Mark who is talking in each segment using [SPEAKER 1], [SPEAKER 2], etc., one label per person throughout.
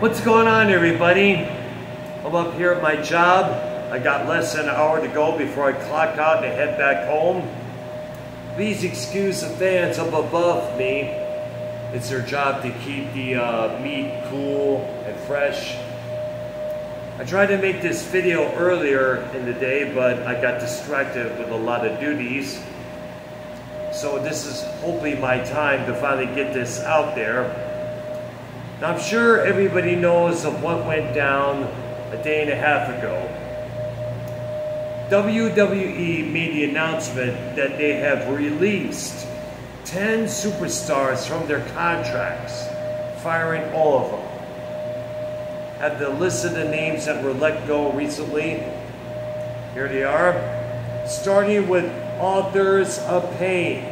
[SPEAKER 1] What's going on, everybody? I'm up here at my job. I got less than an hour to go before I clock out and head back home. Please excuse the fans up above me. It's their job to keep the meat cool and fresh. I tried to make this video earlier in the day, but I got distracted with a lot of duties. So this is hopefully my time to finally get this out there. Now, I'm sure everybody knows of what went down a day and a half ago. WWE made the announcement that they have released 10 superstars from their contracts, firing all of them. Have the list of the names that were let go recently. Here they are. Starting with Authors of Pain,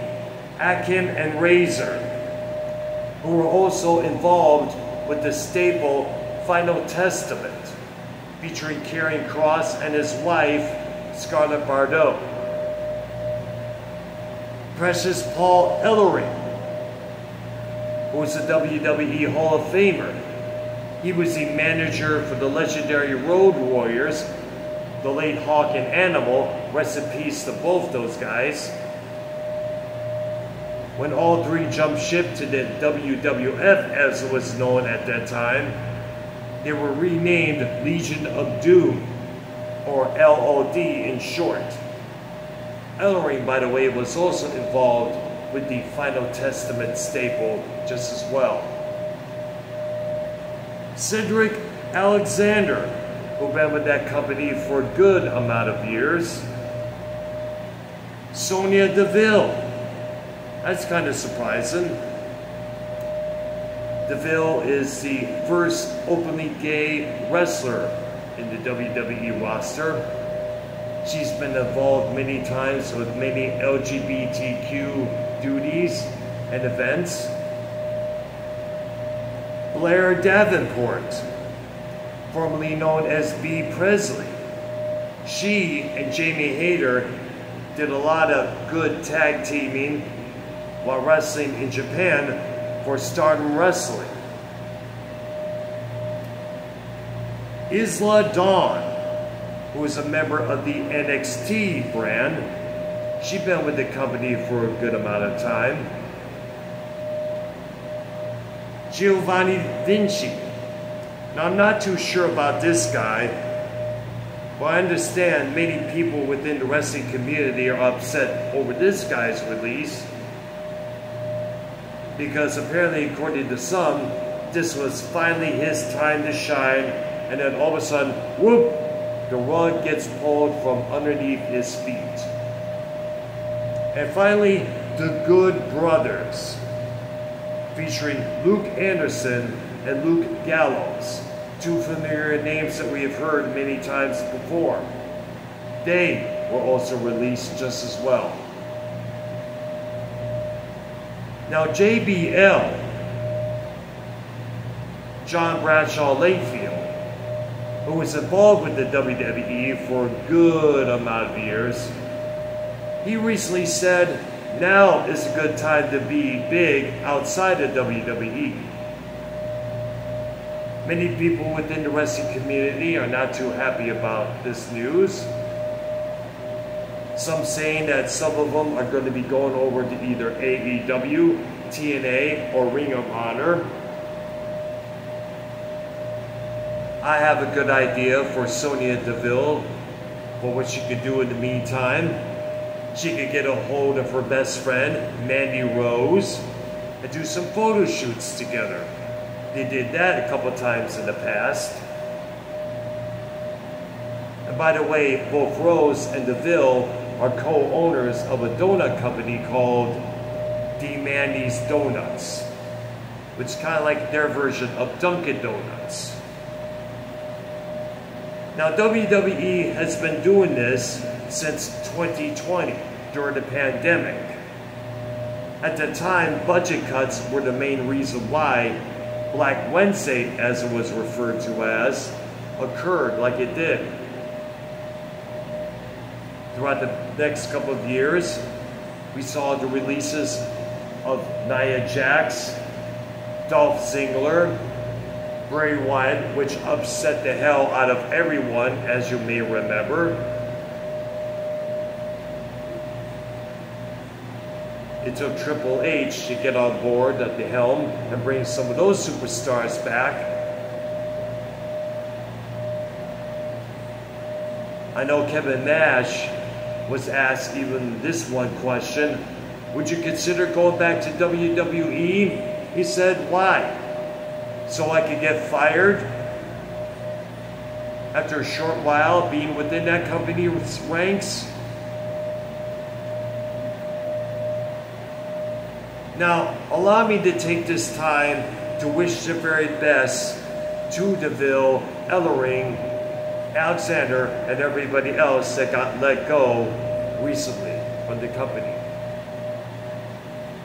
[SPEAKER 1] Akim and Razor, who were also involved with the staple Final Testament, featuring Karrion Kross and his wife, Scarlett Bordeaux. Precious Paul Ellering, who was a WWE Hall of Famer. He was the manager for the legendary Road Warriors, the late Hawk and Animal. Rest in peace to both those guys. When all three jumped ship to the WWF, as it was known at that time, they were renamed Legion of Doom, or LOD in short. Ellering, by the way, was also involved with the Final Testament staple just as well. Cedric Alexander, who been with that company for a good amount of years. Sonya Deville. That's kind of surprising. Deville is the first openly gay wrestler in the WWE roster. She's been involved many times with many LGBTQ duties and events. Blair Davenport, formerly known as B. Presley. She and Jamie Hayter did a lot of good tag teaming while wrestling in Japan for Stardom Wrestling. Isla Dawn, who is a member of the NXT brand. She's been with the company for a good amount of time. Giovanni Vinci. Now, I'm not too sure about this guy, but I understand many people within the wrestling community are upset over this guy's release, because apparently, according to some, this was finally his time to shine, and then all of a sudden, whoop, the rug gets pulled from underneath his feet. And finally, the Good Brothers, featuring Luke Anderson and Luke Gallows, two familiar names that we have heard many times before. They were also released just as well. Now, JBL, John Bradshaw Layfield, who was involved with the WWE for a good amount of years, he recently said, now is a good time to be big outside of WWE. Many people within the wrestling community are not too happy about this news. Some saying that some of them are going to be going over to either AEW, TNA, or Ring of Honor. I have a good idea for Sonya Deville for what she could do in the meantime. She could get a hold of her best friend, Mandy Rose, and do some photo shoots together. They did that a couple times in the past. And by the way, both Rose and Deville are co-owners of a donut company called D. Mandy's Donuts, which is kind of like their version of Dunkin' Donuts. Now, WWE has been doing this since 2020, during the pandemic. At the time, budget cuts were the main reason why Black Wednesday, as it was referred to as, occurred like it did. Throughout the next couple of years, we saw the releases of Nia Jax, Dolph Ziggler, Bray Wyatt, which upset the hell out of everyone, as you may remember. It took Triple H to get on board at the helm and bring some of those superstars back. I know Kevin Nash was asked even this one question: would you consider going back to WWE? He said, why? So I could get fired after a short while being within that company's ranks? Now, allow me to take this time to wish the very best to Deville, Ellering, Alexander, and everybody else that got let go recently from the company.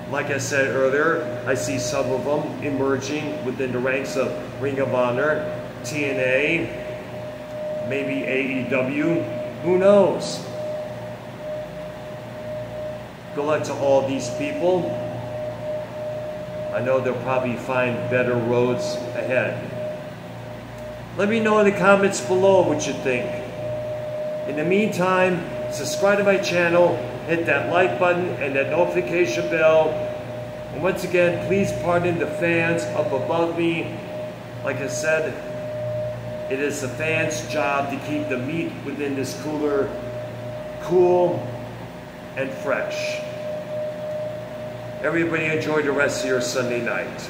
[SPEAKER 1] Like I said earlier, I see some of them emerging within the ranks of Ring of Honor, TNA, maybe AEW, who knows? Good luck to all these people. I know they'll probably find better roads ahead. Let me know in the comments below what you think. In the meantime, subscribe to my channel, hit that like button and that notification bell. And once again, please pardon the fans up above me. Like I said, it is the fans' job to keep the meat within this cooler cool and fresh. Everybody enjoy the rest of your Sunday night.